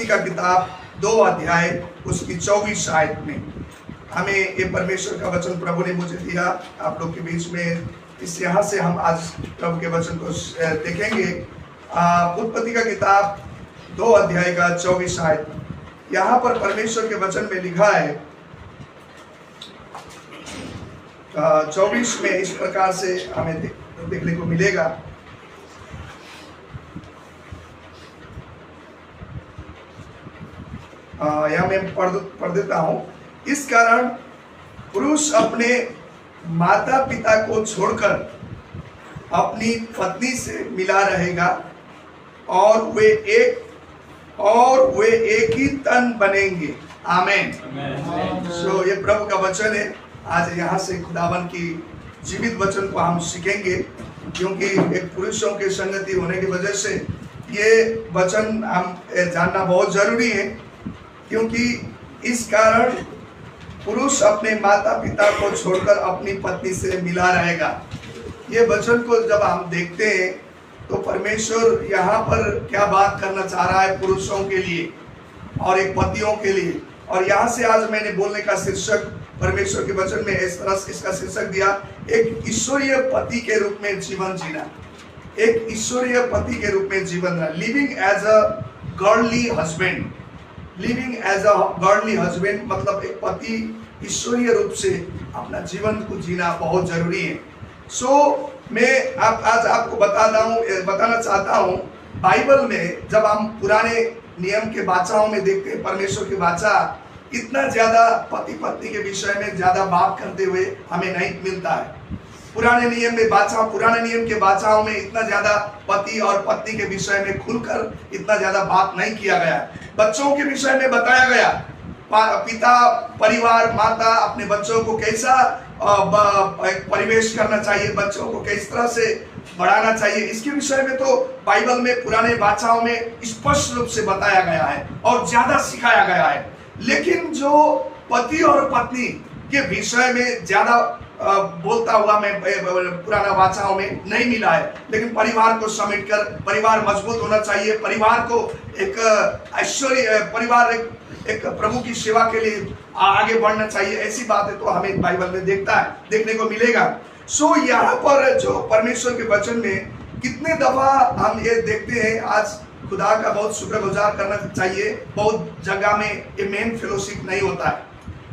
उत्पत्ति का किताब 2 अध्याय उसकी 24 आयत में हमें ये परमेश्वर का वचन प्रभु ने मुझे दिया आप लोग के बीच में। इस यहाँ से हम आज प्रभु के वचन को देखेंगे। उत्पत्ति का किताब 2 अध्याय का 24 आयत। यहाँ पर परमेश्वर के वचन में लिखा है 24 में इस प्रकार से हमें देखने को मिलेगा। यहाँ मैं पढ़ देता हूँ। इस कारण पुरुष अपने माता पिता को छोड़कर अपनी पत्नी से मिला रहेगा और वे एक ही तन बनेंगे। आमीन। सो ये प्रभु का वचन है। आज यहाँ से खुदावन की जीवित वचन को हम सीखेंगे, क्योंकि एक पुरुषों के संगति होने की वजह से ये वचन हम जानना बहुत जरूरी है। क्योंकि इस कारण पुरुष अपने माता पिता को छोड़कर अपनी पत्नी से मिला रहेगा। ये वचन को जब हम देखते हैं तो परमेश्वर यहाँ पर क्या बात करना चाह रहा है पुरुषों के लिए और एक पतियों के लिए। और यहाँ से आज मैंने बोलने का शीर्षक परमेश्वर के वचन में इस तरह इसका शीर्षक दिया, एक ईश्वरीय पति के रूप में जीवन जीना। एक ईश्वरीय पति के रूप में जीवन जीना, living as a godly husband. Living as a godly husband मतलब एक पति ईश्वरीय रूप से अपना जीवन को जीना बहुत जरूरी है। मैं आज आपको बताना चाहता हूँ, बाइबल में जब हम पुराने नियम के बाचाओं में देखते हैं, परमेश्वर के बाचा इतना ज्यादा पति पत्नी के विषय में ज्यादा बात करते हुए हमें नहीं मिलता है। पुराने नियम के बाचाओं में इतना ज्यादा पति और पत्नी के विषय में खुलकर इतना ज्यादा बात नहीं किया गया। बच्चों के विषय में बताया गया, पिता परिवार माता अपने बच्चों को कैसा परिवेश करना चाहिए, बच्चों को किस तरह से बढ़ाना चाहिए, इसके विषय में तो बाइबल में पुराने बाचाओं में स्पष्ट रूप से बताया गया है और ज्यादा सिखाया गया है। लेकिन जो पति और पत्नी के विषय में ज्यादा बोलता हुआ मैं पुराना बाचाओं में नहीं मिला है। लेकिन परिवार को समेटकर परिवार मजबूत होना चाहिए, परिवार को एक ऐश्वर्य परिवार एक प्रभु की सेवा के लिए आगे बढ़ना चाहिए, ऐसी बातें तो हमें बाइबल में देखने को मिलेगा। यहाँ पर जो परमेश्वर के वचन में कितने दफा हम ये देखते हैं, आज खुदा का बहुत शुक्रगुजार करना चाहिए। बहुत जगह में ये मेन फेलोशिप नहीं होता है,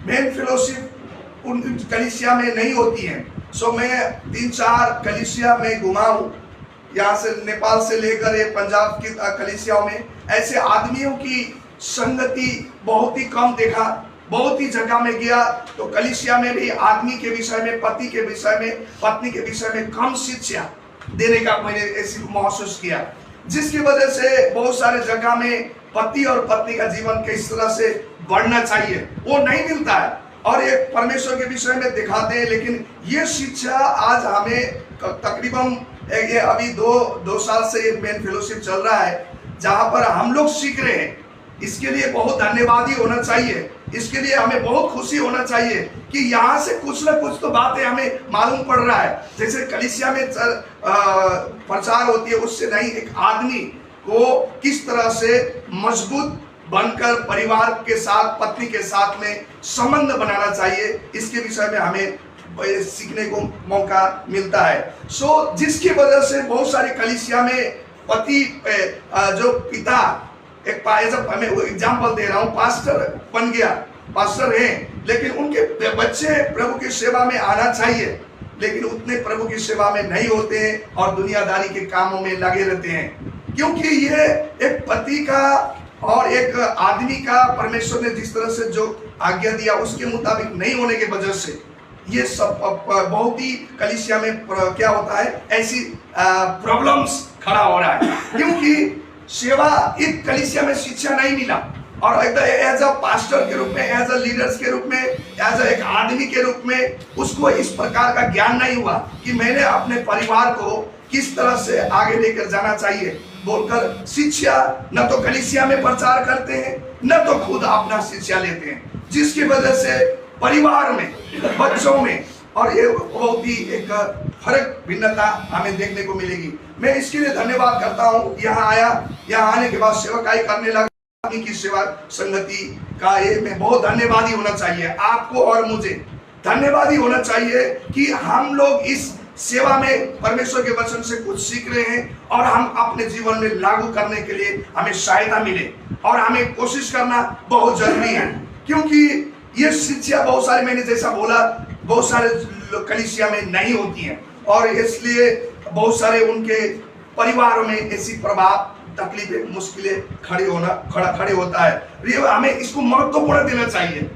मेन फेलोशिप उन कलीसिया में नहीं होती है। मैं 3-4 कलीसिया में घुमा हूँ, यहाँ से नेपाल से लेकर ये पंजाब की कलीसियाओं में ऐसे आदमियों की संगति बहुत ही कम देखा। बहुत ही जगह में गया तो कलीसिया में भी आदमी के विषय में, पति के विषय में, पत्नी के विषय में कम शिक्षा देने का मैंने ऐसी महसूस किया, जिसकी वजह से बहुत सारे जगह में पति और पत्नी का जीवन किस तरह से बढ़ना चाहिए वो नहीं मिलता है। और ये परमेश्वर के विषय में दिखाते हैं, लेकिन ये शिक्षा आज हमें तकरीबन ये अभी दो साल से मेन फेलोशिप चल रहा है जहां पर हम लोग सीख रहे हैं। इसके लिए बहुत धन्यवादी होना चाहिए, इसके लिए हमें बहुत खुशी होना चाहिए कि यहाँ से कुछ ना कुछ तो बातें हमें मालूम पड़ रहा है। जैसे कलीसिया में प्रचार होती है, उससे नहीं, एक आदमी को किस तरह से मजबूत बनकर परिवार के साथ, पत्नी के साथ में संबंध बनाना चाहिए, इसके विषय में हमें सीखने को मौका मिलता है। जिसकी वजह से बहुत सारी कलीसिया में पति जो पिता मैं एग्जाम्पल दे रहा हूँ, पास्टर बन गया, पास्टर है, लेकिन उनके बच्चे प्रभु की सेवा में आना चाहिए, लेकिन उतने प्रभु की सेवा में नहीं होते हैं और दुनियादारी के कामों में लगे रहते हैं। क्योंकि ये एक पति का और एक आदमी का परमेश्वर ने जिस तरह से जो आज्ञा दिया उसके मुताबिक नहीं होने की वजह से ये सब बहुत ही कलीसिया में क्या होता है, ऐसी प्रॉब्लम्स खड़ा हो रहा है। क्योंकि सेवा एक कलीसिया में शिक्षा नहीं मिला और एज अ पास्टर के रूप में, एज अ लीडर्स के रूप में, एज अ एक आदमी के रूप में उसको इस प्रकार का ज्ञान नहीं हुआ कि मैंने अपने परिवार को किस तरह से आगे लेकर जाना चाहिए बोलकर शिक्षा न तो कलीसिया में प्रचार करते हैं, न तो खुद अपना शिक्षा लेते हैं, जिसकी वजह से परिवार में, बच्चों में और ये बहुत ही एक फर्क भिन्नता हमें देखने को मिलेगी। मैं इसके लिए धन्यवाद करता हूँ। यहाँ आने के बाद सेवकाई करने लगा पत्नी की सेवा संगति का ये में बहुत धन्यवादी होना चाहिए। आपको और मुझे धन्यवादी होना चाहिए कि हम लोग इस सेवा में परमेश्वर के वचन से कुछ सीख रहे हैं और हम अपने जीवन में लागू करने के लिए हमें सहायता मिले, और हमें कोशिश करना बहुत जरूरी है। क्योंकि ये शिक्षा बहुत सारे, मैंने जैसा बोला, बहुत सारे कलीसिया में नहीं होती है, और इसलिए बहुत सारे उनके परिवारों में ऐसी प्रभाव, तकलीफें, मुश्किलें खड़े होता है। हमें इसको महत्वपूर्ण देना चाहिए।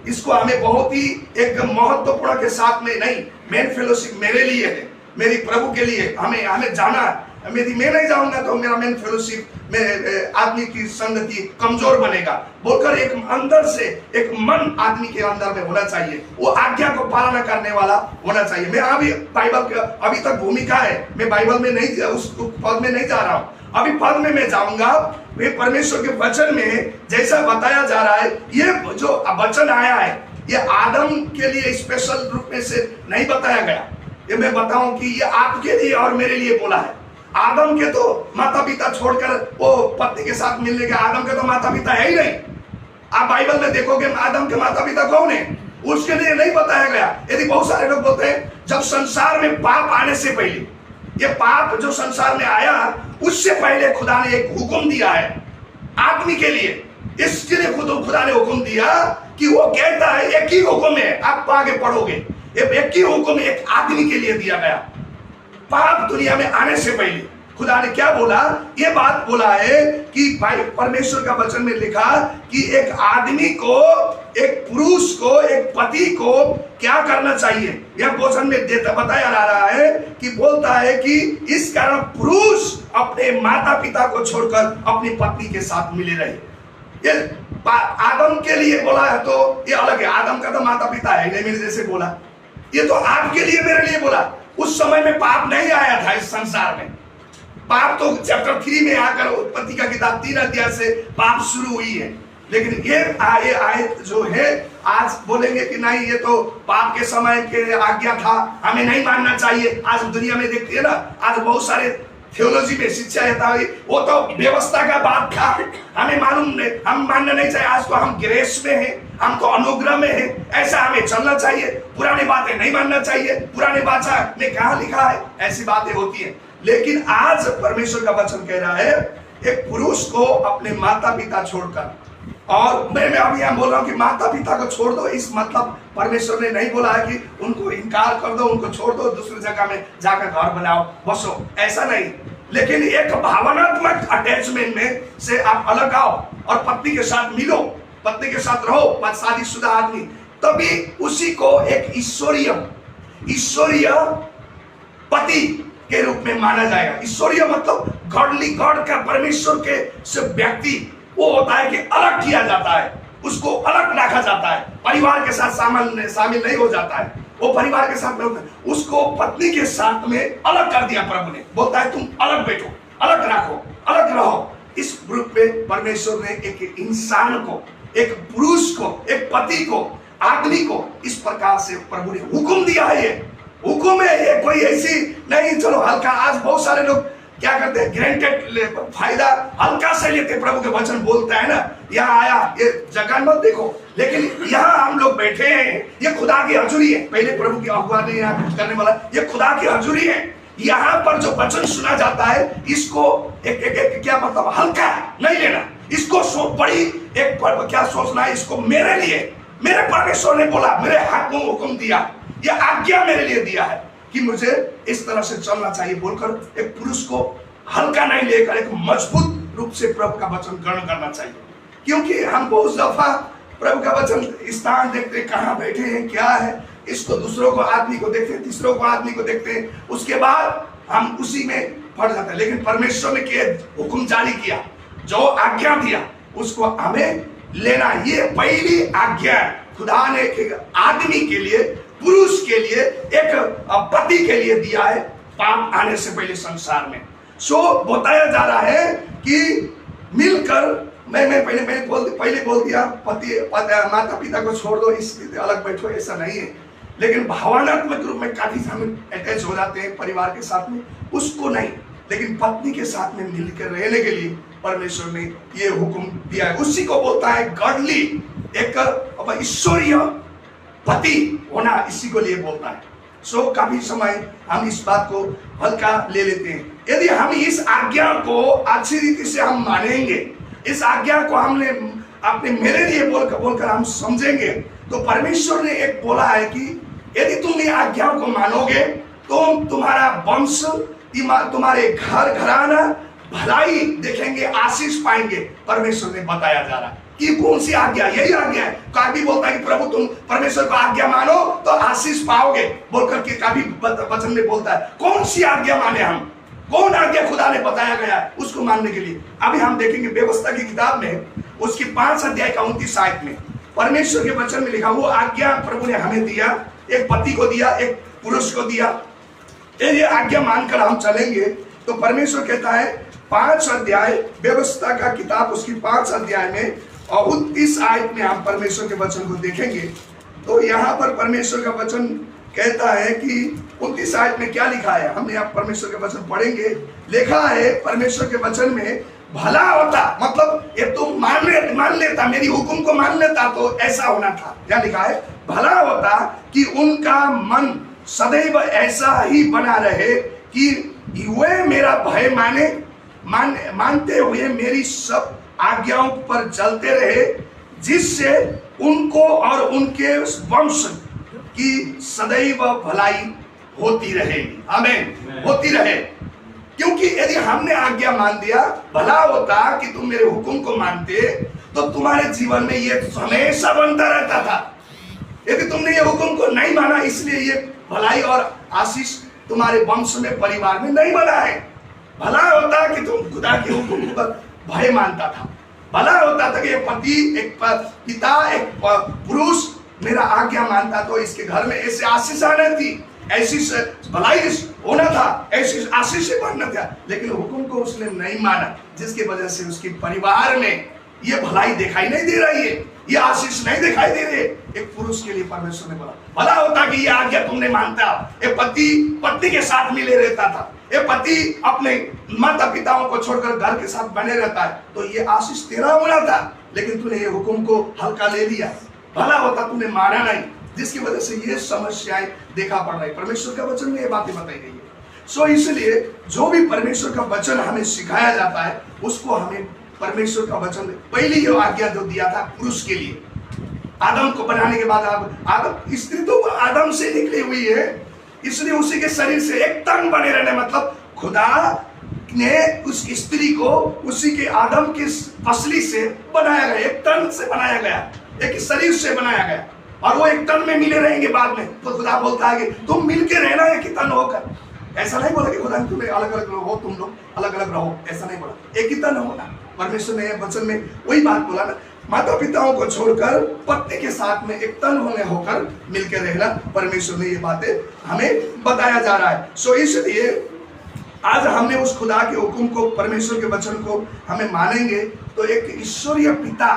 इसको हमें बहुत ही एक महत्वपूर्ण के साथ में नहीं, मेन फेलोशिप मेरे लिए है, मेरी प्रभु के लिए हमें जाना है। यदि मैं नहीं जाऊंगा तो मेरा मेन फेलोशिप में आदमी की संगति कमजोर बनेगा बोलकर एक अंदर से एक मन आदमी के अंदर में होना चाहिए, वो आज्ञा को पालना करने वाला होना चाहिए। मैं अभी बाइबल का अभी तक भूमिका है, मैं बाइबल में नहीं, उस पद में नहीं जा रहा हूँ, अभी पद में मैं जाऊंगा। वे परमेश्वर के वचन में जैसा बताया जा रहा है, ये जो वचन आया है ये आदम के लिए स्पेशल रूप में से नहीं बताया गया। ये मैं बताऊं कि ये आपके लिए और मेरे लिए बोला है। आदम के तो माता पिता छोड़कर वो पत्नी के साथ मिलने के, आदम के तो माता पिता है ही नहीं। आप बाइबल में देखोगे आदम के माता पिता कौन है, उसके लिए नहीं बताया गया। यदि बहुत सारे लोग बोलते हैं जब संसार में पाप आने से पहले, ये पाप जो संसार में आया उससे पहले खुदा ने एक हुक्म दिया है आदमी के लिए। इसके लिए खुदा ने हुक्म दिया कि वो कहता है, एक ही हुक्म है, आप आगे पढ़ोगे, एक ही हुक्म एक आदमी के लिए दिया गया। पाप दुनिया में आने से पहले खुदा ने क्या बोला, ये बात बोला है कि भाई परमेश्वर का वचन में लिखा कि एक आदमी को, एक पुरुष को, एक पति को क्या करना चाहिए। यह वचन में बताया जा रहा है कि बोलता है कि इस कारण पुरुष अपने माता पिता को छोड़कर अपनी पत्नी के साथ मिले रहे। ये आदम के लिए बोला है तो ये अलग है, आदम का तो माता पिता है नहीं, मैंने जैसे बोला, ये तो आपके लिए मेरे लिए बोला। उस समय में पाप नहीं आया था इस संसार में। पाप तो चैप्टर 3 में आकर उत्पत्ति का किताब 3 अध्याय से पाप शुरू हुई है। लेकिन ये आयत जो है आज बोलेंगे कि नहीं ये तो पाप के समय के आज्ञा था, हमें नहीं मानना चाहिए। आज दुनिया में देखते हैं ना, आज बहुत सारे थियोलॉजी में शिक्षा रहता है, वो तो व्यवस्था का बात था, हमें मालूम नहीं, हम मानना नहीं चाहिए। आज तो हम ग्रेस में हैं, हम तो अनुग्रह में हैं, ऐसा हमें चलना चाहिए, पुरानी बातें नहीं मानना चाहिए, पुरानी बातें में कहाँ लिखा है, ऐसी बातें होती है। लेकिन आज परमेश्वर का वचन कह रहा है एक पुरुष को अपने माता पिता छोड़कर, और मैं अभी यहाँ बोल रहा हूँ कि माता पिता को छोड़ दो, इस मतलब परमेश्वर ने नहीं बोला है कि उनको इनकार कर दो, उनको छोड़ दो, दूसरी जगह में जाकर घर बनाओ बसो, ऐसा नहीं। लेकिन एक भावनात्मक अटैचमेंट में से आप अलग आओ और पत्नी के साथ मिलो, पत्नी के साथ रहो, शादीशुदा आदमी, तभी उसी को एक ईश्वरीय पति के रूप में माना जाएगा। ईश्वरीय मतलब गॉडली, गॉड का, परमेश्वर के से व्यक्ति वो होता है कि अलग किया जाता है, उसको अलग रखा जाता है, परिवार के साथ शामिल नहीं हो जाता है, वो परिवार के साथ में, उसको पत्नी के साथ में अलग कर दिया प्रभु ने। बोलता है तुम अलग बैठो, अलग रखो, अलग रहो। इस ग्रुप में परमेश्वर ने एक इंसान को, एक पुरुष को, एक पति को, आदमी को इस प्रकार से प्रभु ने हुक्म दिया है। ये हुक्म है, ये कोई ऐसी नहीं चलो हल्का। आज बहुत सारे लोग क्या करते हैं, ग्रांटेड फायदा हल्का से लेते। प्रभु के वचन बोलता है ना, यहाँ आया, ये जगह मत देखो, लेकिन यहाँ हम लोग बैठे हैं, ये खुदा की हजूरी है। पहले प्रभु की अगुवानी करने वाला, ये खुदा की हजूरी है। यहाँ पर जो वचन सुना जाता है, इसको एक क्या मतलब हल्का नहीं लेना, इसको बड़ी एक क्या सोचना है, इसको मेरे लिए, मेरे परमेश्वर ने बोला, मेरे हाथ में हुक्म दिया, ये आज्ञा मेरे लिए दिया है कि मुझे इस तरह से चलना चाहिए बोलकर एक पुरुष को हल्का नहीं लेकर एक मजबूत रूप से प्रभु का वचन ग्रहण करना चाहिए। क्योंकि हम बहुत दफा प्रभु का वचन स्थान देखते, कहाँ बैठे हैं, क्या है, इसको दूसरों को, आदमी को देखते हैं, तीसरों को, आदमी को देखते हैं, उसके बाद हम उसी में पड़ जाते हैं। लेकिन परमेश्वर ने हुक्म जारी किया, जो आज्ञा दिया उसको हमें लेना। ये पहली आज्ञा खुदा ने आदमी के लिए, पुरुष के लिए, एक पति के लिए दिया है पाप आने से पहले संसार में। सो बताया जा रहा है कि मिलकर, मैंने पहले बोल दिया माता पिता को छोड़ दो, इस अलग बैठो, ऐसा नहीं है। लेकिन भावनात्मक रूप में काफी हम अटैच हो जाते हैं परिवार के साथ में, उसको नहीं, लेकिन पत्नी के साथ में मिलकर रहने के लिए परमेश्वर ने ये हुक्म दिया है। उसी को बोलता है गॉडली, एक ईश्वरीय पति होना, इसी को लिए बोलता है। सो काफी समय हम इस बात को हल्का ले लेते हैं। यदि हम इस आज्ञा को अच्छी रीति से हम मानेंगे, इस आज्ञा को हमने अपने मेरे लिए बोलकर हम समझेंगे, तो परमेश्वर ने एक बोला है कि यदि तुम ये आज्ञा को मानोगे तो तुम्हारा वंश, तुम्हारे घर घराना भलाई देखेंगे, आशीष पाएंगे। परमेश्वर ने बताया जा रहा है कि कौन सी आज्ञा, यही आज्ञा है। काफी बोलता है कि प्रभु तुम परमेश्वर को आज्ञा मानो तो आशीष पाओगे बोलकर के काफी वचन में बोलता है। कौन सी आज्ञा माने हम, कौन आज्ञा खुदा ने बताया गया है उसको मानने के लिए। अभी हम देखेंगे व्यवस्था की किताब में उसकी 5 अध्याय का 29 आयत में परमेश्वर के वचन में लिखा, वो आज्ञा प्रभु ने हमें दिया, एक पति को दिया, एक पुरुष को दिया। ये आज्ञा मानकर हम चलेंगे तो परमेश्वर कहता है 5 अध्याय व्यवस्था का किताब उसकी 5 अध्याय में और 29 आयत में हम परमेश्वर के वचन को देखेंगे। तो यहाँ पर परमेश्वर का वचन कहता है कि 29 आयत में क्या लिखा है, हम यहाँ परमेश्वर के वचन पढ़ेंगे। लिखा है परमेश्वर के वचन में, भला होता, मतलब ये तो मान लेता, मेरी हुक्म को मान लेता तो ऐसा होना था। क्या लिखा है, भला होता कि उनका मन सदैव ऐसा ही बना रहे कि वे मेरा भय मानते हुए मेरी सब आज्ञाओं पर चलते रहे, जिससे उनको और उनके वंश की सदैव भलाई होती रहेगी। आमीन, होती रहे। क्योंकि यदि हमने आज्ञा मान दिया, भला होता कि तुम मेरे हुक्म को मानते तो तुम्हारे जीवन में ये हमेशा बनता रहता था। यदि तुमने ये हुक्म को नहीं माना, इसलिए ये भलाई और आशीष तुम्हारे वंश में, परिवार में नहीं बना है। भला होता कि तुम खुदा के हुक्म पर भय मानता था। भला होता था कि एक पति, एक पिता, एक पुरुष मेरा आज्ञा मानता तो इसके घर में ऐसे आशीष आना थी, ऐसी भलाई होना था, ऐसी आशीष बनना था। लेकिन हुक्म को उसने नहीं माना, जिसकी वजह से उसके परिवार में ये भलाई दिखाई नहीं दे रही है, ये आशीष नहीं दिखाई दे रही है। एक पुरुष के लिए परमेश्वर ने बोला, भला होता कि ये आज्ञा तुमने मानता। एक पति पत्नी के साथ मिले रहता था, एक पति अपने माता पिताओं को छोड़कर घर के साथ बने रहता है, तो ये आशीष तेरा होना था। लेकिन तूने ये हुक्म को हल्का ले लिया। भला होता तुमने माना नहीं, जिसकी वजह से ये समस्याएं देखा पड़ रही। परमेश्वर का वचन में ये बातें बताई गई है। सो इसलिए जो भी परमेश्वर का वचन हमें सिखाया जाता है, उसको हमें परमेश्वर का वचन पहली जो आज्ञा जो दिया था पुरुष के लिए, आदम को बनाने के बाद, आदम स्त्री तो आदम से निकली हुई है, इसलिए उसी के शरीर से एक तन बने रहने, मतलब खुदा ने उस स्त्री को उसी के आदम की पसली से बनाया गया, एक तन से बनाया गया, एक शरीर से बनाया गया, और वो एक तन में मिले रहेंगे बाद में। तो खुदा बोलता है कि तुम मिलके रहना एक ही तन होकर। ऐसा नहीं बोला कि खुदा ने तुम्हें अलग अलग रहो, तुम लोग अलग अलग रहो, ऐसा नहीं बोला, एक ही तन होना। परमेश्वर ने वचन में वही बात बोला ना, माता पिताओं को छोड़कर पत्नी के साथ में एक तन होकर मिलकर रहना। परमेश्वर ने ये बातें हमें बताया जा रहा है। सो इसलिए आज हमने उस खुदा के हुक्म को, परमेश्वर के वचन को हमें मानेंगे तो एक ईश्वरीय पिता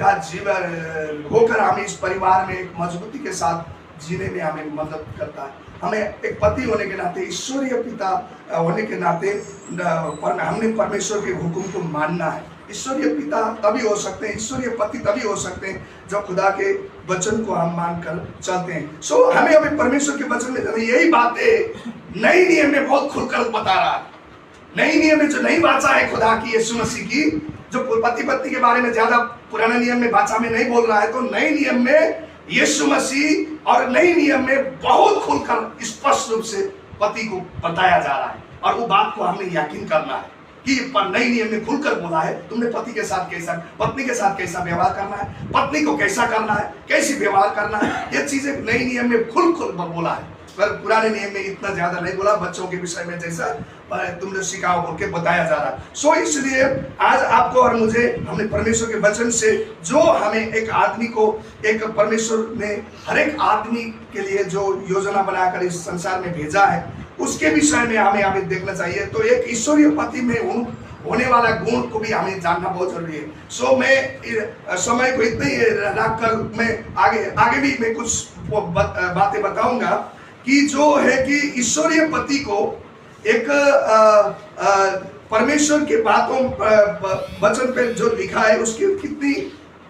का जीवन होकर हमें इस परिवार में एक मजबूती के साथ जीने में हमें मदद करता है। हमें एक पति होने के नाते, ईश्वरीय पिता होने के नाते हमने परमेश्वर के हुक्म को मानना है। ईश्वरीय पिता तभी हो सकते हैं, ईश्वरीय पति तभी हो सकते हैं जब खुदा के वचन को हम मानकर चलते हैं। सो हमें अभी परमेश्वर के वचन में यही बातें नई नियम में बहुत खुलकर बता रहा है। नई नियम में जो नई भाषा है खुदा की, यीशु मसीह की, जो पति पत्नी के बारे में ज्यादा पुराने नियम में भाषा में नहीं बोल रहा है, तो नई नियम में यीशु मसीह और नई नियम में बहुत खुलकर स्पष्ट रूप से पति को बताया जा रहा है। और वो बात को हमने यकीन करना है कि नई नियम में खुलकर बोला है, तुमने पति के साथ कैसा, पत्नी के साथ कैसा व्यवहार करना है, पत्नी को कैसा करना है, कैसी व्यवहार करना है, ये चीजें नई नियम में खुल बोला है। पर पुराने नियम में इतना ज्यादा नहीं बोला, बच्चों के विषय में जैसा तुमने सिखाओ बोल के बताया जा रहा है। सो इसलिए आज आपको और मुझे, हमने परमेश्वर के वचन से जो हमें एक आदमी को, एक परमेश्वर ने हर एक आदमी के लिए जो योजना बनाकर इस संसार में भेजा है, उसके विषय में हमें देखना चाहिए। तो एक ईश्वरीय पति में होने वाला गुण को भी हमें जानना बहुत जरूरी है। सो मैं समय को इतना ही रखकर मैं आगे भी मैं कुछ बातें बताऊंगा कि जो है कि ईश्वरीय पति को एक परमेश्वर के बातों वचन पे जो लिखा है उसकी कितनी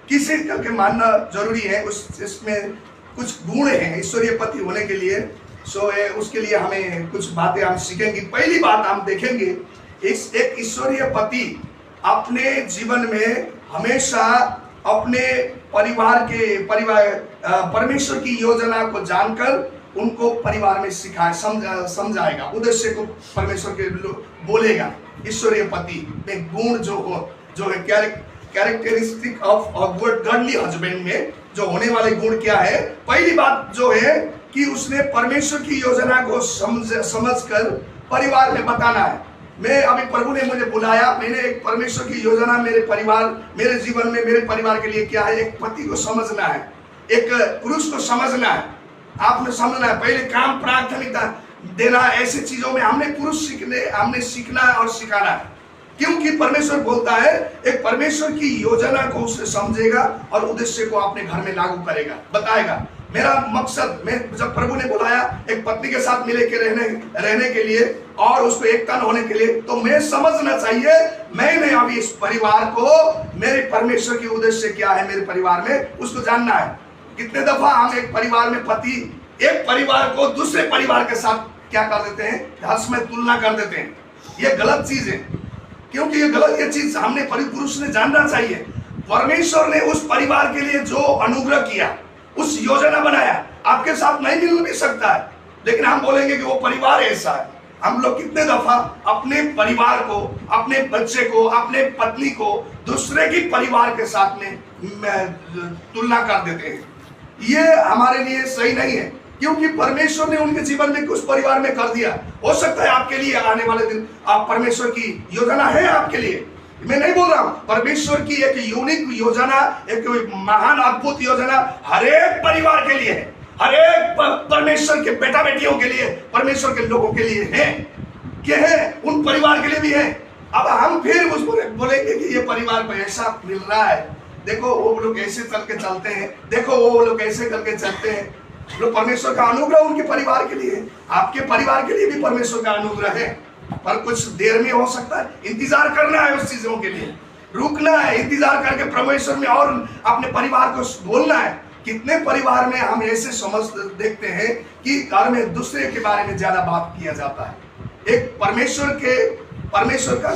किसे करके मानना जरूरी है, उस इसमें कुछ गुण हैं ईश्वरीय पति होने के लिए। उसके लिए हमें कुछ बातें हम सीखेंगे। पहली बात हम देखेंगे, एक ईश्वरीय पति अपने जीवन में हमेशा अपने परमेश्वर की योजना को जानकर उनको परिवार में समझाएगा, उद्देश्य को परमेश्वर के बोलेगा। ईश्वरीय पति में गुण जो है कैरेक्टरिस्टिक ऑफ गॉडली हस्बैंड में जो होने वाले गुण क्या है। पहली बात जो है कि उसने परमेश्वर की योजना को समझकर परिवार में बताना है। मैं अभी प्रभु ने मुझे बुलाया, मैंने एक परमेश्वर की योजना मेरे जीवन में मेरे परिवार के लिए क्या है, एक पति को समझना है, एक पुरुष को समझना है, आपने समझना है। पहले काम प्राथमिकता देना, ऐसी चीजों में हमने सीखना है और सिखाना है, क्योंकि परमेश्वर बोलता है एक परमेश्वर की योजना को उसने समझेगा और उद्देश्य को अपने घर में लागू करेगा, बताएगा। मेरा मकसद, मैं जब प्रभु ने बुलाया एक पत्नी के साथ मिले के रहने के लिए और उसको एक तन होने के लिए, तो मैं समझना चाहिए मैंने अभी इस परिवार को, मेरे परमेश्वर की उद्देश्य क्या है मेरे परिवार में, उसको जानना है। कितने दफा हम एक परिवार में पति एक परिवार को दूसरे परिवार के साथ क्या कर देते हैं, हर्ष में तुलना कर देते हैं। ये गलत चीज है, क्योंकि ये चीज हमने पुरुष ने जानना चाहिए। परमेश्वर ने उस परिवार के लिए जो अनुग्रह किया, उस योजना बनाया, आपके साथ नहीं मिल भी सकता है, लेकिन हम बोलेंगे कि वो परिवार ऐसा है। हम लोग कितने दफा अपने परिवार को, अपने बच्चे को, अपने पत्नी को दूसरे की परिवार के साथ में तुलना कर देते हैं। ये हमारे लिए सही नहीं है, क्योंकि परमेश्वर ने उनके जीवन में कुछ परिवार में कर दिया। हो सकता है आपके लिए आने वाले दिन आप परमेश्वर की योजना है आपके लिए, मैं नहीं बोल रहा हूं। परमेश्वर की एक यूनिक योजना, एक महान अद्भुत योजना हर एक परिवार के लिए है, हर एक परमेश्वर के बेटा बेटियों के लिए, परमेश्वर के लोगों के लिए है, क्या है, उन परिवार के लिए भी है। अब हम फिर उसको बोलेंगे कि ये परिवार को ऐसा मिल रहा है, देखो वो लोग ऐसे करके चलते हैं, देखो वो लोग ऐसे करके चलते हैं। तो परमेश्वर का अनुग्रह उनके परिवार के लिए, आपके परिवार के लिए भी परमेश्वर का अनुग्रह है, पर कुछ देर में हो सकता है। इंतजार करना है उस चीजों के लिए, रुकना है, इंतजार करके परमेश्वर में और अपने परिवार को बोलना है। कितने परिवार में हम ऐसे समझ देखते हैं कि घर में दूसरे के बारे में ज्यादा बात किया जाता है। एक परमेश्वर का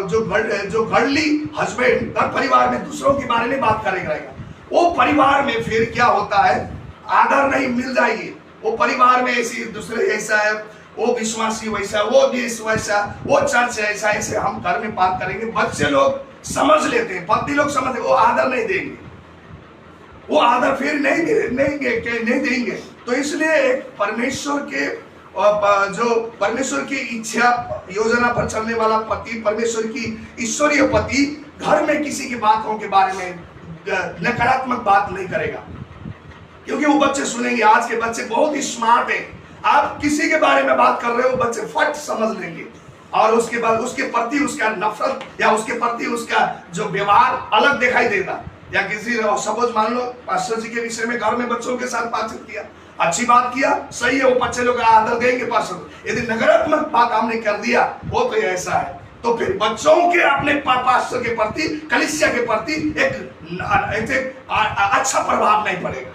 जो घरली हस्बैंड घर परिवार में दूसरों के बारे में बात करेगा, वो परिवार में फिर क्या होता है, आदर नहीं मिल जाएगी। वो परिवार में ऐसी दूसरे ऐसा है, वो विश्वासी वैसा, वो देश वैसा, वो चर्च ऐसा, ऐसे हम घर में बात करेंगे। बच्चे लोग समझ लेते हैं, पत्नी लोग समझ, वो आदर नहीं देंगे, वो आदर फिर नहीं देंगे। तो इसलिए एक परमेश्वर के जो परमेश्वर की इच्छा योजना पर चलने वाला पति, परमेश्वर की ईश्वरीय पति घर में किसी की बातों के बारे में नकारात्मक बात नहीं करेगा, क्योंकि वो बच्चे सुनेंगे। आज के बच्चे बहुत ही स्मार्ट हैं, आप किसी के बारे में बात कर रहे हो बच्चे फट समझ लेंगे, और उसके बाद उसके प्रति उसका नफरत या उसके प्रति उसका जो व्यवहार अलग दिखाई देता। या किसी सपोज मान लो पास्टर जी के विषय में घर में बच्चों के साथ बातचीत किया, अच्छी बात किया, सही है, वो बच्चे लोग आदर देंगे पास्टर। यदि नकारात्मक बात हमने कर दिया, वो तो ऐसा है, तो फिर बच्चों के अपने पास्टर के प्रति, कलीसिया के प्रति एक अच्छा प्रभाव नहीं पड़ेगा,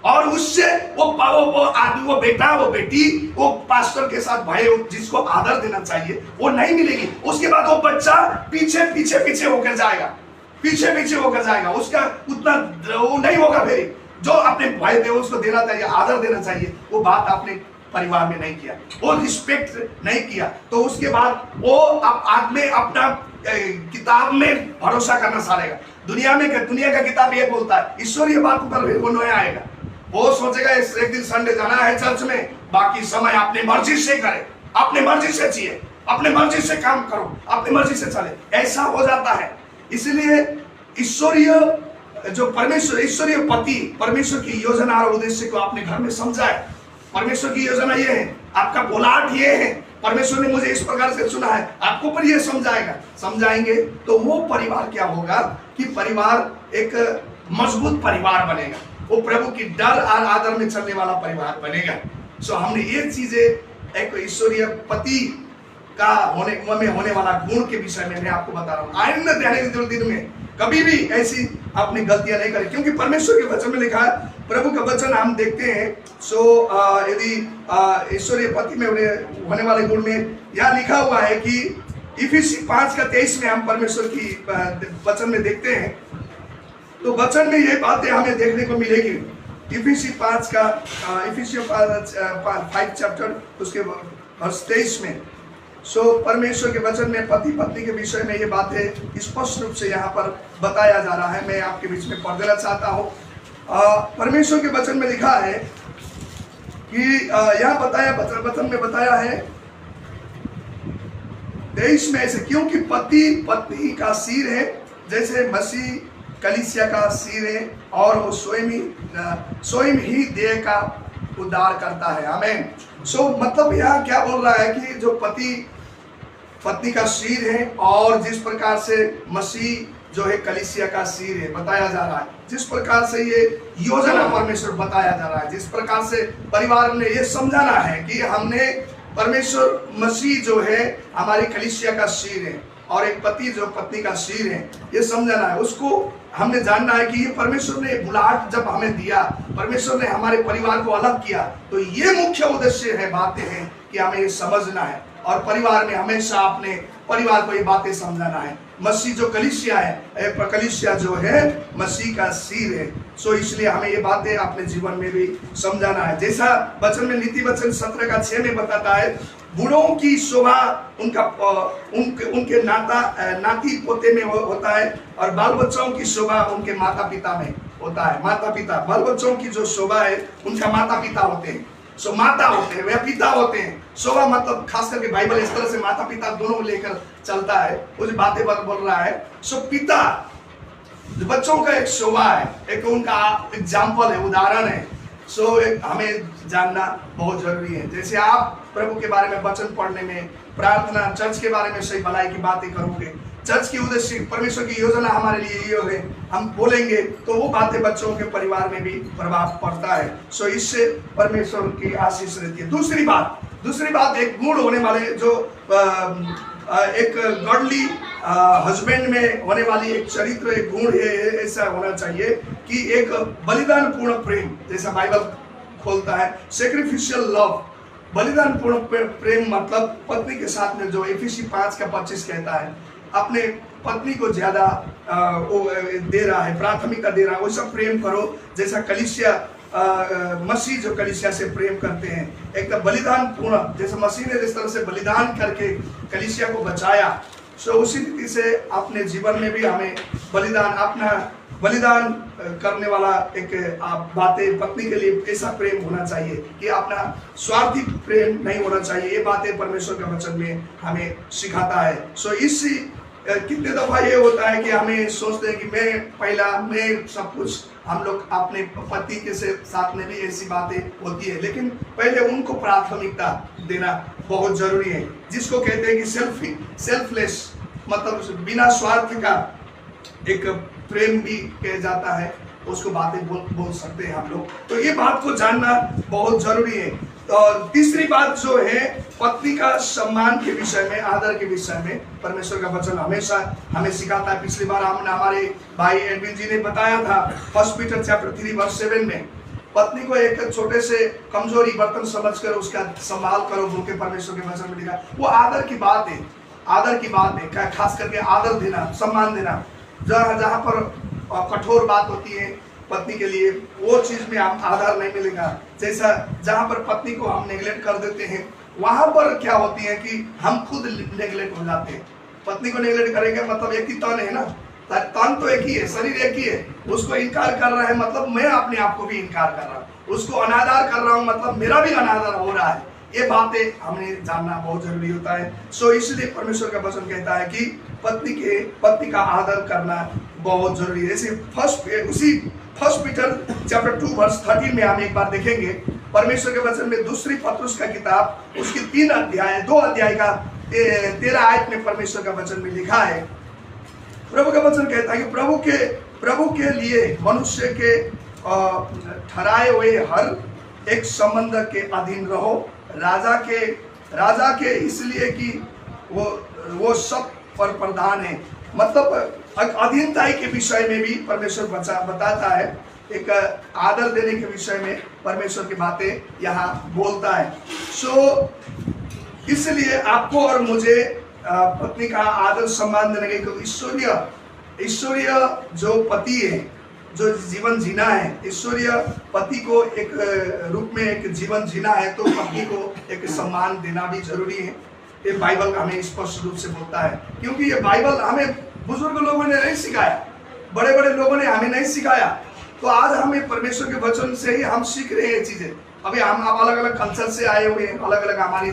और उससे वो आदमी, वो बेटा, वो बेटी, वो पास्टर के साथ भाई जिसको आदर देना चाहिए वो नहीं मिलेगी। उसके बाद वो बच्चा पीछे होकर जाएगा, उसका उतना वो नहीं होगा। फिर जो अपने भाई देव उसको देना चाहिए, आदर देना चाहिए, वो बात अपने परिवार में नहीं किया, वो रिस्पेक्ट नहीं किया, तो उसके बाद वो आदमी अपना किताब में भरोसा करना सारेगा। दुनिया का किताब ये बोलता है, ईश्वरीय बात पर वो नहीं आएगा। वो सोचेगा एक दिन संडे जाना है चर्च में, बाकी समय अपनी मर्जी से करे, अपनी मर्जी से जिए, अपनी मर्जी से काम करो, अपनी मर्जी से चले, ऐसा हो जाता है। इसलिए ईश्वरीय पति परमेश्वर की योजना और उद्देश्य को अपने घर में समझाए। परमेश्वर की योजना ये है, आपका बुलाहट ये है, परमेश्वर ने मुझे इस प्रकार से चुना है, आपको पर ये समझाएंगे तो वो परिवार क्या होगा कि परिवार एक मजबूत परिवार बनेगा, वो प्रभु की डर और आदर में चलने वाला परिवार बनेगा। हमने ये चीजें एक ईश्वरीय पति का होने वाला गुण के विषय में मैं आपको बता रहा हूँ। आइंदा आने वाले दिन में कभी भी ऐसी अपनी गलतियां नहीं करें, क्योंकि परमेश्वर के वचन में लिखा है, प्रभु का वचन हम देखते हैं। यदि ईश्वरीय पति में होने वाले गुण में यहाँ लिखा हुआ है कि इफिसी 5:23 में हम परमेश्वर की वचन में देखते हैं, तो वचन में ये बातें हमें देखने को मिलेगी। इफिसियों 5 चैप्टर उसके वर्ष 23 में परमेश्वर के वचन में पति पत्नी के विषय में ये बातें स्पष्ट रूप से यहाँ पर बताया जा रहा है। मैं आपके बीच में पढ़ देना चाहता हूँ। परमेश्वर के वचन में लिखा है कि यहाँ वचन में बताया है 23 में ऐसे, क्योंकि पति पत्नी का सिर है, जैसे मसीह कलीसिया का सिर है, और वो स्वयं ही देह का उद्धार करता है। आमीन। मतलब यहाँ क्या बोल रहा है कि जो पति पत्नी का सिर है, और जिस प्रकार से मसीह जो है कलीसिया का सिर है, बताया जा रहा है। जिस प्रकार से ये योजना परमेश्वर बताया जा रहा है, जिस प्रकार से परिवार ने ये समझाना है कि हमने परमेश्वर मसीह जो है हमारी कलीसिया का सिर है, और एक पति जो पत्नी का सिर है, ये समझाना है। उसको हमने जानना है कि ये परमेश्वर ने बुलाहट जब हमें दिया, परमेश्वर ने हमारे परिवार को अलग किया, तो ये मुख्य उद्देश्य है, बातें हैं कि हमें ये समझना है, और परिवार में हमेशा अपने परिवार को ये बातें समझाना है। मसीह जो कलीसिया है, कलीसिया जो है मसीह का सिर है। इसलिए हमें ये बातें अपने जीवन में भी समझाना है। जैसा वचन में नीति वचन 17:6 में बताता है, बूढ़ों की शोभा उनके नाती पोते में होता है, और बाल बच्चों की शोभा उनके माता पिता में होता है। माता पिता, बाल बच्चों की जो शोभा है उनका माता पिता होते हैं। माता होते हैं, वे पिता होते हैं। शोभा मतलब खास करके बाइबल इस तरह से माता पिता दोनों लेकर चलता है, कुछ बातें बोल रहा है। पिता बच्चों का एक शोभा है, एक उनका एग्जाम्पल है, उदाहरण है। एक हमें जानना बहुत जरूरी है। जैसे आप प्रभु के बारे में वचन पढ़ने में, प्रार्थना, चर्च के बारे में सही भलाई की बातें करोगे, चर्च की उद्देश्य, परमेश्वर की योजना हमारे लिए ये है, हम बोलेंगे तो वो बातें बच्चों के परिवार में भी प्रभाव पड़ता है। इससे परमेश्वर की आशीष रहती है। दूसरी बात एक गुण होने वाले, जो एक गॉडली हस्बैंड में होने वाली एक चरित्र, एक गुण है, ऐसा होना चाहिए कि एक बलिदान पूर्ण प्रेम, जैसा बाइबल खोलता है, सैक्रिफिशियल लव, बलिदान पूर्ण प्रेम। मतलब पत्नी के साथ में जो इफिसी 5:25 कहता है, अपने पत्नी को ज्यादा दे रहा है, प्राथमिकता दे रहा है, वैसा प्रेम करो जैसा कलीसिया मसीह जो कलीसिया से प्रेम करते हैं। एक बलिदान पूर्ण, जैसे मसीह ने जिस तरह से बलिदान करके कलीसिया को बचाया, उसी रीति से अपने जीवन में भी हमें अपना बलिदान करने वाला एक बातें, पत्नी के लिए ऐसा प्रेम होना चाहिए कि अपना स्वार्थी प्रेम नहीं होना चाहिए। ये बातें परमेश्वर के वचन में हमें सिखाता है। इसी कितने दफा ये होता है कि हमें सोचते हैं कि मैं सब कुछ, हम लोग अपने पति के साथ में भी ऐसी बातें होती है, लेकिन पहले उनको प्राथमिकता देना बहुत जरूरी है। जिसको कहते हैं कि सेल्फलेस, मतलब बिना स्वार्थ का एक प्रेम भी कह जाता है, उसको बातें बोल सकते हैं हम लोग। तो ये बात को जानना बहुत जरूरी है। और तीसरी बात जो है, पत्नी का सम्मान के विषय में, आदर के विषय में परमेश्वर का वचन हमेशा हमें सिखाता है। पिछली बार हमने हमारे भाई एडविन जी ने बताया था 1 पीटर चैप्टर 3:7 में, पत्नी को एक छोटे से कमजोरी बर्तन समझकर उसका संभाल करो, बोल के परमेश्वर के वचन में लिखा। वो आदर की बात है, खास करके आदर देना, सम्मान देना। जहाँ पर कठोर बात होती है पत्नी के लिए, वो चीज में हम आधार नहीं मिलेगा। जैसा जहाँ पर पत्नी को हम नेगलेक्ट कर देते हैं, वहां पर क्या होती है कि हम खुद नेगलेक्ट हो जाते हैं। पत्नी को नेगलेक्ट करेंगे मतलब एक ही तन है ना, तन तो एक ही है, शरीर एक ही है। उसको इनकार कर रहा है मतलब मैं अपने आप को भी इनकार कर रहा हूँ। उसको अनादर कर रहा हूँ मतलब मेरा भी अनादर हो रहा है। ये बातें हमें जानना बहुत जरूरी होता है। इसलिए परमेश्वर का वचन कहता है कि पत्नी का आदर करना बहुत जरूरी है। जैसे उसी 1 पीटर चैप्टर 2:13 में हम एक बार देखेंगे परमेश्वर के वचन में, दूसरी पत्रुस का किताब उसकी 2 अध्याय का 13 आयत में परमेश्वर का वचन में लिखा है, प्रभु का वचन कहता है कि प्रभु के लिए मनुष्य के ठहराए हुए हर एक संबंध के अधीन रहो, राजा के इसलिए कि वो सब पर प्रधान है। मतलब अधीनताई के विषय में भी परमेश्वर बताता है, एक आदर देने के विषय में परमेश्वर की बातें यहाँ बोलता है। सो इसलिए आपको और मुझे पत्नी का आदर सम्मान देने के, ईश्वरीय जो पति है, जो जीवन जीना है, ईश्वरीय पति को एक रूप में एक जीवन जीना है, तो पत्नी को एक सम्मान देना भी जरूरी है। ये बाइबल हमें स्पष्ट रूप से बोलता है, क्योंकि ये बाइबल हमें बुजुर्ग लोगों ने नहीं सिखाया, बड़े बड़े लोगों ने हमें नहीं सिखाया। तो आज हमें परमेश्वर के वचन से ही हम सीख रहे हैं चीजें। अभी हम अलग अलग कल्चर से आए हुए हैं, अलग अलग हमारी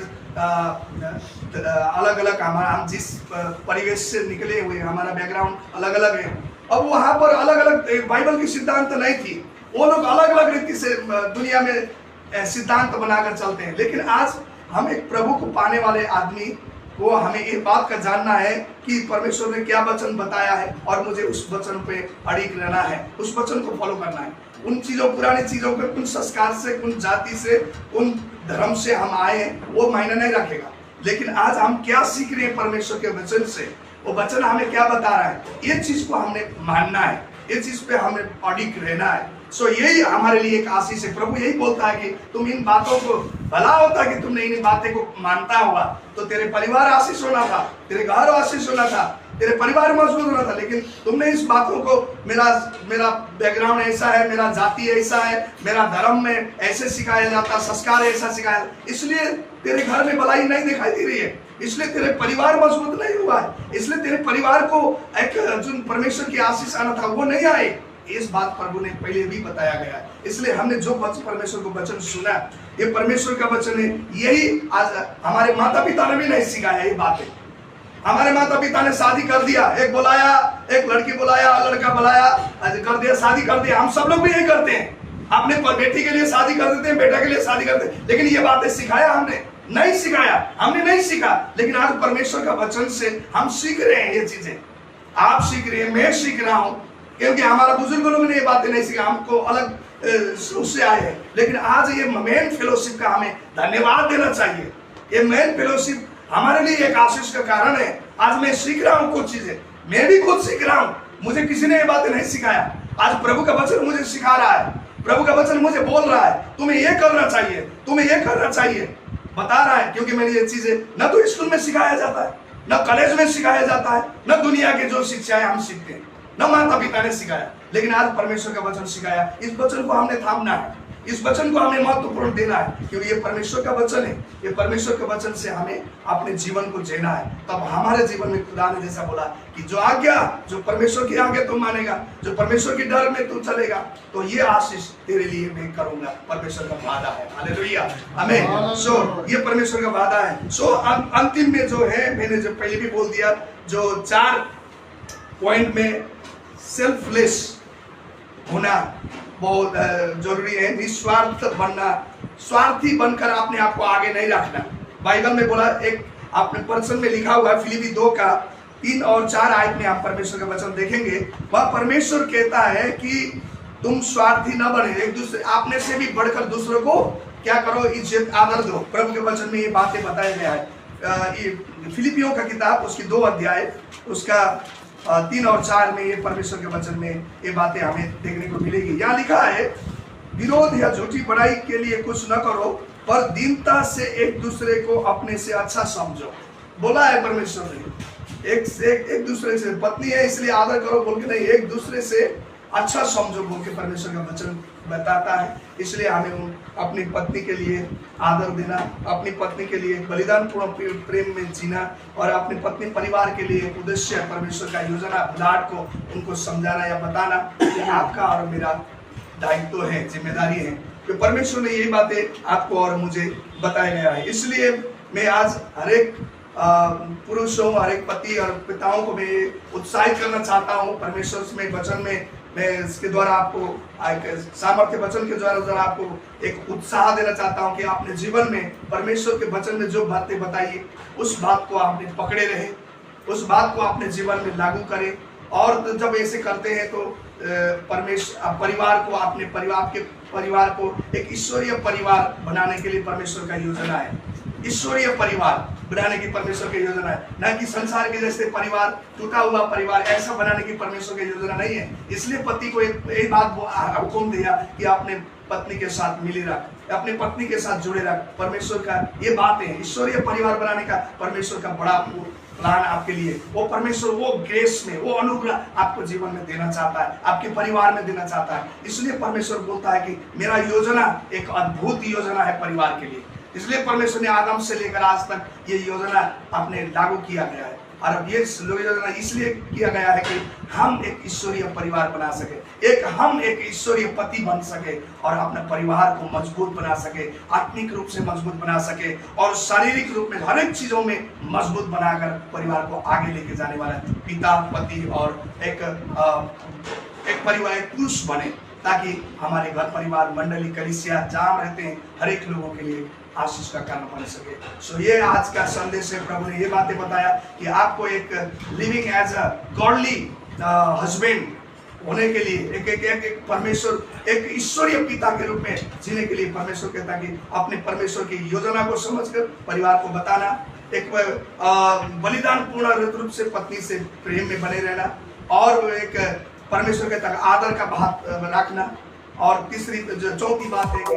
हम जिस परिवेश से निकले हुए हैं, हमारा बैकग्राउंड अलग अलग है। अब वहां पर अलग अलग बाइबल की सिद्धांत नहीं थी, वो लोग अलग अलग रीति से दुनिया में सिद्धांत बनाकर चलते हैं। लेकिन आज हम एक प्रभु को पाने वाले आदमी वो हमें एक बात का जानना है कि परमेश्वर ने क्या वचन बताया है, और मुझे उस वचन पे अड़िग रहना है, उस वचन को फॉलो करना है। उन चीजों, पुरानी चीजों पे, उन संस्कार से, उन जाति से, उन धर्म से हम आए हैं, वो मायने नहीं रखेगा। लेकिन आज हम क्या सीख रहे हैं परमेश्वर के वचन से, वो वचन हमें क्या बता रहा है, ये चीज को हमने मानना है, ये चीज पे हमें अड़िग रहना है। सो यही हमारे लिए एक आशीष है। प्रभु यही बोलता है कि तुम इन बातों को, भला होता कि तुमने इन बातें को मानता हुआ तो तेरे परिवार आशीष होना था, तेरे घर आशीष होना था, तेरे परिवार मजबूत होना था। लेकिन तुमने इस बातों को, मेरा बैकग्राउंड ऐसा है, मेरा जाति ऐसा है, मेरा धर्म में ऐसे सिखाया जाता, संस्कार ऐसा सिखाया, इसलिए तेरे घर में भलाई नहीं दिखाई दे रही है, इसलिए तेरे परिवार मजबूत नहीं हुआ है, इसलिए तेरे परिवार को एक जो परमेश्वर की आशीष आना था वो नहीं आए। इस बात प्रभु ने पहले भी बताया गया है। इसलिए हमने जो परमेश्वर को वचन सुना, ये परमेश्वर का वचन है। यही आज हमारे माता पिता ने भी नहीं सिखाया ये बातें। हमारे माता पिता ने शादी कर दिया, एक बुलाया, एक लड़की बुलाया, लड़का बुलाया, कर दिया, शादी कर दिया। हम सब लोग भी यही करते हैं, अपने बेटी के लिए शादी कर देते हैं, बेटा के लिए शादी करते हैं। लेकिन ये बातें सिखाया हमने नहीं सिखाया, हमने नहीं सीखा। लेकिन आज परमेश्वर का वचन से हम सीख रहे हैं ये चीजें। आप सीख रहे हैं, मैं सीख रहा हूँ, क्योंकि हमारा बुजुर्ग लोगों ने ये बातें नहीं सीखा, हमको अलग उससे आए हैं। लेकिन आज ये मेन फेलोशिप का हमें धन्यवाद देना चाहिए। ये मेन फेलोशिप हमारे लिए एक आशीष का कारण है। आज मैं सीख रहा हूँ कुछ चीजें, मैं भी खुद सीख रहा हूँ, मुझे किसी ने ये बातें नहीं सिखाया। आज प्रभु का वचन मुझे सिखा रहा है, प्रभु का वचन मुझे बोल रहा है, तुम्हें ये करना चाहिए, तुम्हें ये करना चाहिए, बता रहा है। क्योंकि मैंने ये चीजें न तो स्कूल में सिखाया जाता है, न कॉलेज में सिखाया जाता है, न दुनिया के जो शिक्षाएं हम सीखते हैं, न माता पिता ने सिखाया। लेकिन आज परमेश्वर का वचन सिखाया। इस वचन को हमने थामना है, इस वचन को हमें महत्वपूर्ण देना है, क्योंकि ये परमेश्वर का वचन है। ये परमेश्वर के वचन से हमें अपने जीवन को जीना है। तब हमारे जीवन में खुदा ने जैसा बोला कि जो आज्ञा, जो परमेश्वर की आज्ञा तू मानेगा, जो परमेश्वर की डर में तू चलेगा, तो ये आशीष तेरे लिए मैं करूंगा। परमेश्वर का वादा है। हालेलुया, आमीन। सो ये परमेश्वर का वादा है। सो अंतिम में जो है, मैंने जो पहले भी बोल दिया, जो 4 पॉइंट में सेल्फलेस होना बहुत जरूरी है। निस्वार्थ बनना, स्वार्थी बनकर अपने आप को आगे नहीं रखना। बाइबल में बोला, एक अपने पर्सन में लिखा हुआ है, फिलिपी 2 का 3 और 4 आयत में आप परमेश्वर का वचन देखेंगे। वह परमेश्वर कहता है कि तुम स्वार्थी न बने, एक दूसरे, अपने से भी बढ़कर दूसरों को क्या करो, इज्जत आदर दो। प्रभु के वचन में ये बातें बताया गया है। फिलिपियों का किताब, उसकी 2 अध्याय, उसका 3 और 4 में ये परमेश्वर के वचन में ये बातें हमें देखने को मिलेगी। यहाँ लिखा है, विरोध या झूठी बड़ाई के लिए कुछ न करो, पर दीनता से एक दूसरे को अपने से अच्छा समझो। बोला है परमेश्वर ने, एक दूसरे से, पत्नी है इसलिए आदर करो बोल के नहीं, एक दूसरे से अच्छा समझो बोल के परमेश्वर का वचन बताता है। इसलिए हमें अपनी पत्नी के लिए आदर देना, अपनी पत्नी के लिए बलिदान पूर्ण प्रेम में जीना, और अपनी पत्नी परिवार के लिए उद्देश्य परमेश्वर का योजना लाड को उनको समझाना या बताना, ये आपका और मेरा दायित्व है, जिम्मेदारी है। तो परमेश्वर ने यही बातें आपको और मुझे बताया गया है। इसलिए मैं आज हर एक पुरुषों, हर एक पति और पिताओं को मैं उत्साहित करना चाहता हूँ परमेश्वर में वचन में। मैं इसके द्वारा आपको सामर्थ्य वचन के द्वारा आपको एक उत्साह देना चाहता हूं कि अपने जीवन में परमेश्वर के वचन में जो बातें बताइए, उस बात को आपने पकड़े रहे, उस बात को अपने जीवन में लागू करें। और तो जब ऐसे करते हैं तो परिवार को, अपने परिवार को एक ईश्वरीय परिवार बनाने के लिए परमेश्वर का योजना है। ईश्वरीय परिवार बनाने की परमेश्वर की योजना है, न कि संसार के जैसे परिवार, टूटा हुआ परिवार ऐसा बनाने की परमेश्वर की योजना नहीं है। इसलिए पति को एक बात हुक्म दिया कि अपने पत्नी के साथ मिली रख, अपनी पत्नी के साथ जुड़े रख। परमेश्वर का ये बात है, ईश्वरीय परिवार बनाने का परमेश्वर का बड़ा प्लान आपके लिए। वो परमेश्वर वो ग्रेस में, वो अनुग्रह आपको जीवन में देना चाहता है, आपके परिवार में देना चाहता है। इसलिए परमेश्वर बोलता है कि मेरा योजना एक अद्भुत योजना है परिवार के लिए। इसलिए परमेश्वर ने आदम से लेकर आज तक ये योजना अपने लागू किया गया है। और अब ये योजना इसलिए किया गया है कि हम एक ईश्वरीय परिवार बना सके, हम एक ईश्वरीय पति बन सके और अपने परिवार को मजबूत बना सके, आत्मिक रूप से मजबूत बना सके और शारीरिक रूप में हर एक चीजों में मजबूत बनाकर परिवार को आगे लेके जाने वाला पिता, पति और एक परिवार, एक पुरुष बने, ताकि हमारे घर परिवार, मंडली, कलीसिया जहाँ रहते हैं हर एक लोगों के लिए आशीष का कारण बन सके। सो ये आज का संदेश है। प्रभु ने ये बातें बताया कि आपको एक living as a godly husband होने के लिए एक परमेश्वर, एक ईश्वरीय पिता के रूप में जीने के लिए परमेश्वर कहता है कि अपने परमेश्वर की योजना को समझकर परिवार को बताना, एक बलिदान पूर्ण रूप से पत्नी से प्रेम में बने रहना, और एक परमेश्वर कहता है आदर का बात रखना, और तीसरी चौथी बात है कि